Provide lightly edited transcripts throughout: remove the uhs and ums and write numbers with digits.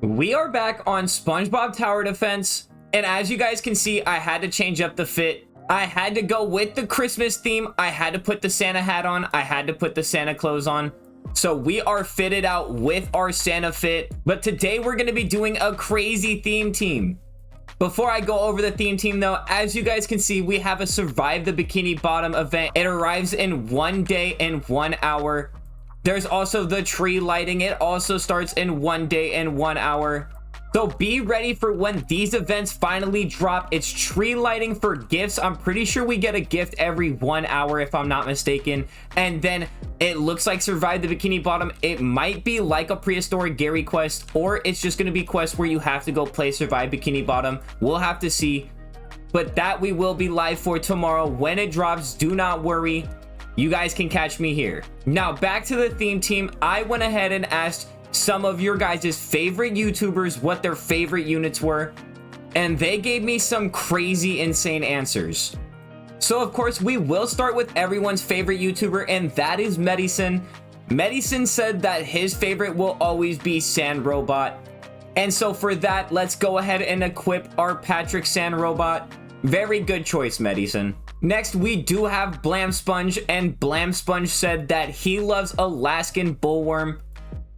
We are back on SpongeBob Tower Defense, and as you guys can see, I had to change up the fit. I had to go with the Christmas theme. I had to put the Santa hat on. I had to put the Santa clothes on. So we are fitted out with our Santa fit, but today we're going to be doing a crazy theme team. Before I go over the theme team though, as you guys can see, we have a Survive the Bikini Bottom event. It arrives in 1 day and 1 hour. There's also the tree lighting. It also starts in 1 day and 1 hour. So be ready for when these events finally drop. It's tree lighting for gifts. I'm pretty sure we get a gift every 1 hour if I'm not mistaken. And then it looks like Survive the Bikini Bottom. It might be like a prehistoric Gary quest, or it's just going to be quests where you have to go play Survive Bikini Bottom. We'll have to see. But that we will be live for tomorrow. When it drops, do not worry. You guys can catch me here. Now back to the theme team. I went ahead and asked some of your guys' favorite YouTubers what their favorite units were, and they gave me some crazy insane answers. So of course we will start with everyone's favorite YouTuber, and that is MEDDY'S. MEDDY'S said that his favorite will always be Sand Robot, and so for that, let's go ahead and equip our Patrick Sand Robot. Very good choice, MEDDY'S. Next, we do have Blam Sponge, and Blam Sponge said that he loves Alaskan Bullworm.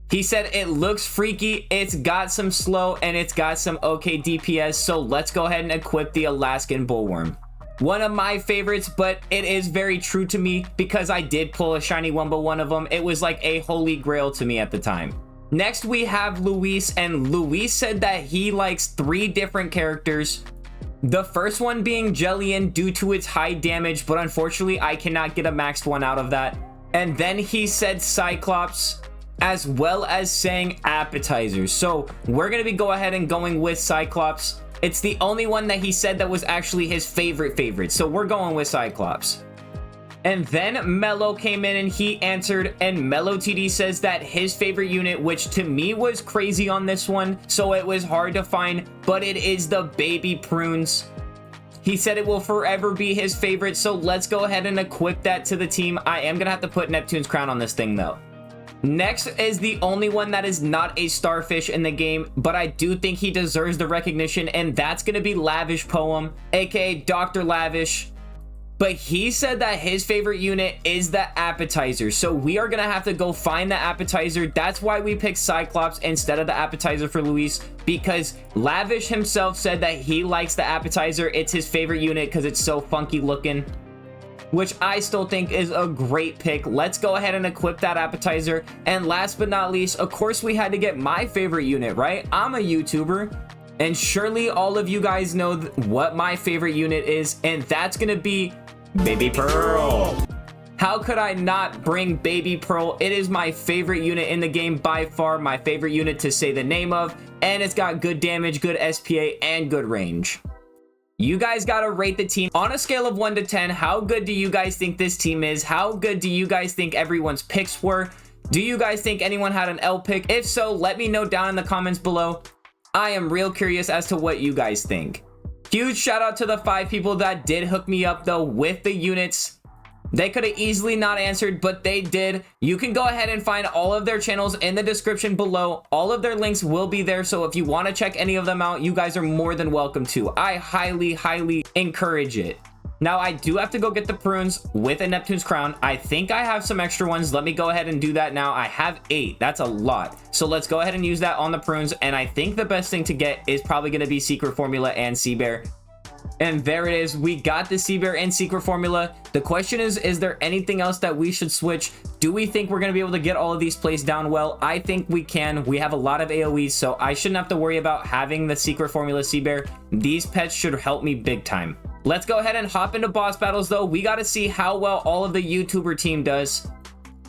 He said it looks freaky, it's got some slow, and it's got some okay DPS, so let's go ahead and equip the Alaskan Bullworm. One of my favorites, but it is very true to me because I did pull a shiny Wumbo one of them. It was like a holy grail to me at the time. Next, we have Luis, and Luis said that he likes 3 different characters. The first one being Jellian due to its high damage, but unfortunately I cannot get a maxed one out of that. And then he said Cyclops, as well as saying appetizers. So we're going to be going with Cyclops. It's the only one that he said that was actually his favorite. So we're going with Cyclops. And then Mello came in and he answered, and Mello TD says that his favorite unit, which to me was crazy on this one, so it was hard to find, but it is the baby prunes. He said it will forever be his favorite, so let's go ahead and equip that to the team. I am gonna have to put Neptune's crown on this thing though. Next is the only one that is not a starfish in the game, but I do think he deserves the recognition, and that's gonna be Lavish Poem, aka Dr. Lavish. But he said that his favorite unit is the appetizer, so we are gonna have to go find the appetizer. That's why we picked Cyclops instead of the appetizer for Luis, because Lavish himself said that he likes the appetizer. It's his favorite unit because it's so funky looking, which I still think is a great pick. Let's go ahead and equip that appetizer. And last but not least, of course we had to get my favorite unit, right? I'm a YouTuber, and surely all of you guys know what my favorite unit is, and that's gonna be Baby Pearl. How could I not bring Baby Pearl? It is my favorite unit in the game, by far my favorite unit to say the name of, and it's got good damage, good SPA, and good range. You guys gotta rate the team on a scale of 1 to 10. How good do you guys think this team is? How good do you guys think everyone's picks were? Do you guys think anyone had an L pick? If so, let me know down in the comments below. I am real curious as to what you guys think. Huge shout out to the 5 people that did hook me up though with the units. They could have easily not answered, but they did. You can go ahead and find all of their channels in the description below. All of their links will be there, so if you want to check any of them out, you guys are more than welcome to. I highly encourage it. Now I do have to go get the prunes with a Neptune's crown. I think I have some extra ones. Let me go ahead and do that now. I have 8. That's a lot. So let's go ahead and use that on the prunes. And I think the best thing to get is probably going to be Secret Formula and Sea Bear. And there it is. We got the Sea Bear and Secret Formula. The question is there anything else that we should switch? Do we think we're going to be able to get all of these placed down well? I think we can. We have a lot of AoEs, so I shouldn't have to worry about having the Secret Formula Sea Bear. These pets should help me big time. Let's go ahead and hop into boss battles though. We got to see how well all of the YouTuber team does.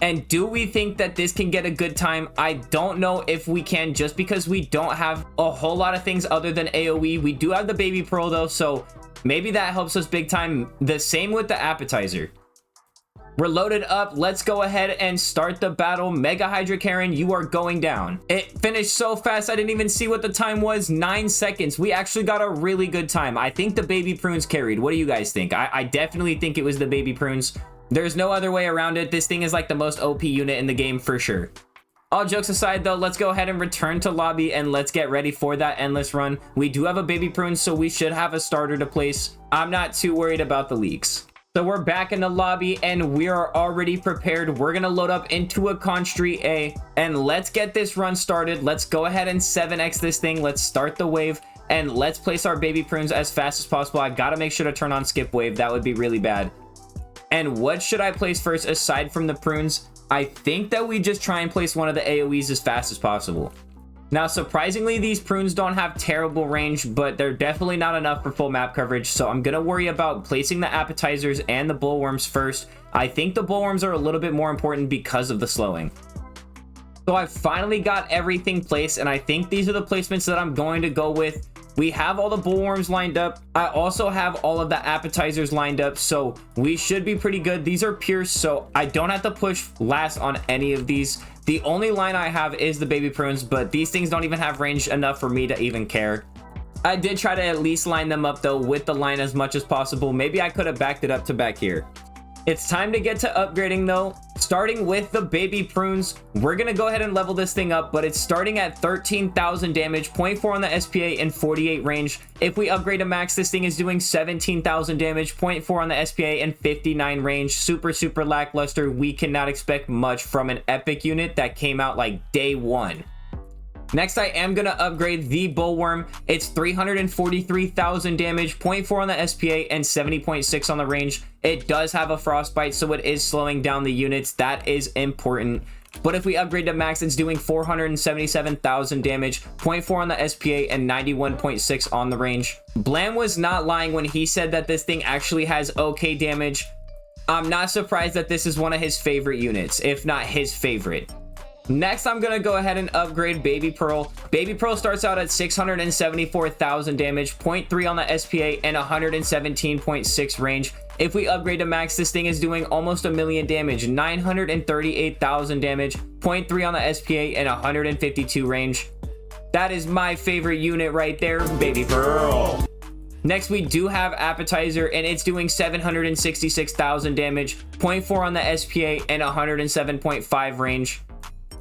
And do we think that this can get a good time? I don't know if we can, just because we don't have a whole lot of things other than AoE. We do have the Baby Pearl though, so maybe that helps us big time. The same with the appetizer. We're loaded up. Let's go ahead and start the battle. Mega Hydra Karen, you are going down. It finished so fast, I didn't even see what the time was. 9 seconds. We actually got a really good time. I think the baby prunes carried. What do you guys think? I definitely think it was the baby prunes. There's no other way around it. This thing is like the most OP unit in the game for sure. All jokes aside though, let's go ahead and return to lobby and let's get ready for that endless run. We do have a baby prune, so we should have a starter to place. I'm not too worried about the leaks. So we're back in the lobby and we are already prepared. We're gonna load up into a Con Street A and let's get this run started. Let's go ahead and 7x this thing. Let's start the wave and let's place our baby prunes as fast as possible. I gotta make sure to turn on skip wave. That would be really bad. And what should I place first aside from the prunes? I think that we just try and place one of the AoEs as fast as possible. Now, surprisingly, these prunes don't have terrible range, but they're definitely not enough for full map coverage, so I'm gonna worry about placing the appetizers and the bullworms first. I think the bullworms are a little bit more important because of the slowing. So I finally got everything placed, and I think these are the placements that I'm going to go with. We have all the bullworms lined up. I also have all of the appetizers lined up, so we should be pretty good. These are pierced, so I don't have to push last on any of these. The only line I have is the baby prunes, but these things don't even have range enough for me to even care. I did try to at least line them up though with the line as much as possible. Maybe I could have backed it up to back here. It's time to get to upgrading though. Starting with the baby prunes, we're gonna go ahead and level this thing up, but it's starting at 13,000 damage, 0.4 on the SPA and 48 range. If we upgrade to max, this thing is doing 17,000 damage, 0.4 on the SPA and 59 range. Super lackluster. We cannot expect much from an epic unit that came out like day one. Next, I am going to upgrade the bullworm. It's 343,000 damage, 0.4 on the SPA and 70.6 on the range. It does have a frostbite, so it is slowing down the units. That is important. But if we upgrade to max, it's doing 477,000 damage, 0.4 on the SPA and 91.6 on the range. Blam was not lying when he said that this thing actually has okay damage. I'm not surprised that this is one of his favorite units, if not his favorite. Next, I'm going to go ahead and upgrade Baby Pearl. Baby Pearl starts out at 674,000 damage, 0.3 on the SPA, and 117.6 range. If we upgrade to max, this thing is doing almost a million damage, 938,000 damage, 0.3 on the SPA, and 152 range. That is my favorite unit right there, Baby Pearl. Next, we do have Appetizer, and it's doing 766,000 damage, 0.4 on the SPA, and 107.5 range.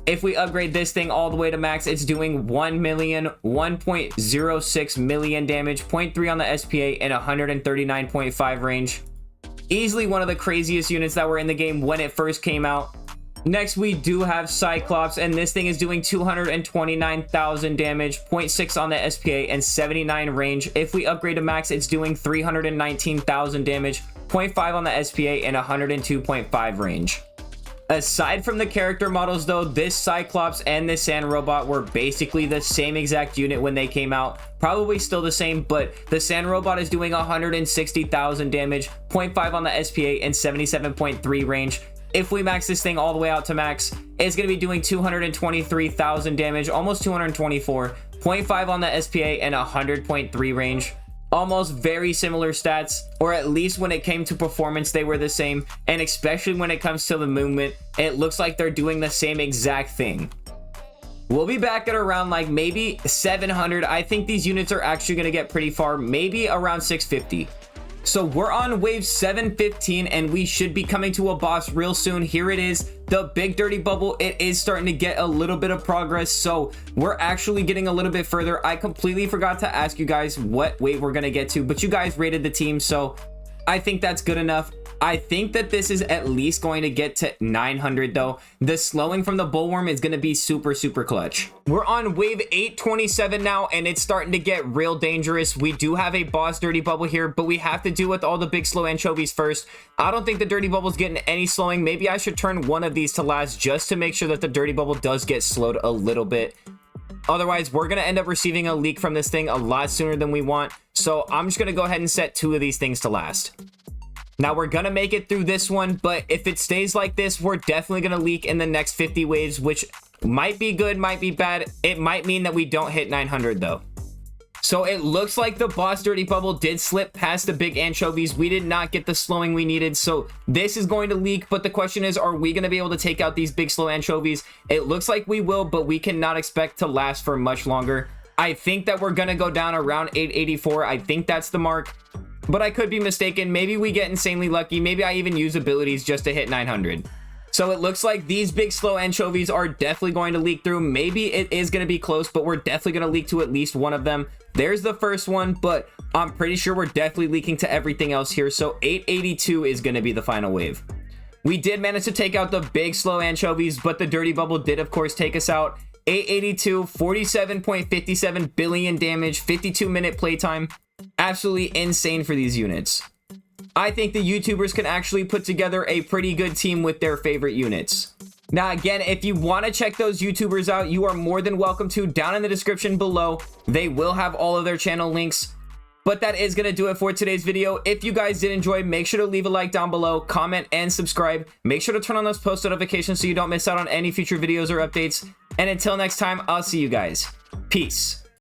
If we upgrade this thing all the way to max, it's doing 1.06 million damage, 0.3 on the SPA, and 139.5 range. Easily one of the craziest units that were in the game when it first came out. Next, we do have Cyclops, and this thing is doing 229,000 damage, 0.6 on the SPA, and 79 range. If we upgrade to max, it's doing 319,000 damage, 0.5 on the SPA, and 102.5 range. Aside from the character models though, this Cyclops and this Sand Robot were basically the same exact unit when they came out. Probably still the same, but the Sand Robot is doing 160,000 damage, 0.5 on the SPA, and 77.3 range. If we max this thing all the way out to max, it's going to be doing 223,000 damage, almost 224, 0.5 on the SPA, and 100.3 range. Almost very similar stats, or at least when it came to performance they were the same, and especially when it comes to the movement, it looks like they're doing the same exact thing. We'll be back at around like maybe 700. I think these units are actually going to get pretty far, maybe around 650. So we're on wave 715 and we should be coming to a boss real soon. Here it is, the Big Dirty Bubble. It is starting to get a little bit of progress, so we're actually getting a little bit further. I completely forgot to ask you guys what wave we're gonna get to, but you guys rated the team, so I think that's good enough. I think that this is at least going to get to 900 though. The slowing from the bullworm is going to be super clutch. We're on wave 827 now and it's starting to get real dangerous. We do have a boss Dirty Bubble here, but we have to deal with all the big slow anchovies first. I don't think the Dirty Bubble's getting any slowing. Maybe I should turn one of these to last just to make sure that the Dirty Bubble does get slowed a little bit. Otherwise, we're going to end up receiving a leak from this thing a lot sooner than we want. So I'm just going to go ahead and set two of these things to last. Now we're gonna make it through this one, but if it stays like this, we're definitely gonna leak in the next 50 waves, which might be good, might be bad. It might mean that we don't hit 900 though. So it looks like the boss Dirty Bubble did slip past the big anchovies. We did not get the slowing we needed, so this is going to leak, but the question is, are we gonna be able to take out these big slow anchovies? It looks like we will, but we cannot expect to last for much longer. I think that we're gonna go down around 884. I think that's the mark. But I could be mistaken. Maybe we get insanely lucky. Maybe I even use abilities just to hit 900. So it looks like these big slow anchovies are definitely going to leak through. Maybe it is going to be close, but we're definitely going to leak to at least one of them. There's the first one, but I'm pretty sure we're definitely leaking to everything else here. So 882 is going to be the final wave. We did manage to take out the big slow anchovies, but the dirty bubble did of course take us out. 882, 47.57 billion damage, 52-minute playtime. Absolutely insane for these units. I think the YouTubers can actually put together a pretty good team with their favorite units. Now, again, if you want to check those YouTubers out, you are more than welcome to down in the description below. They will have all of their channel links. But that is going to do it for today's video. If you guys did enjoy, make sure to leave a like down below, comment, and subscribe. Make sure to turn on those post notifications so you don't miss out on any future videos or updates. And until next time, I'll see you guys. Peace.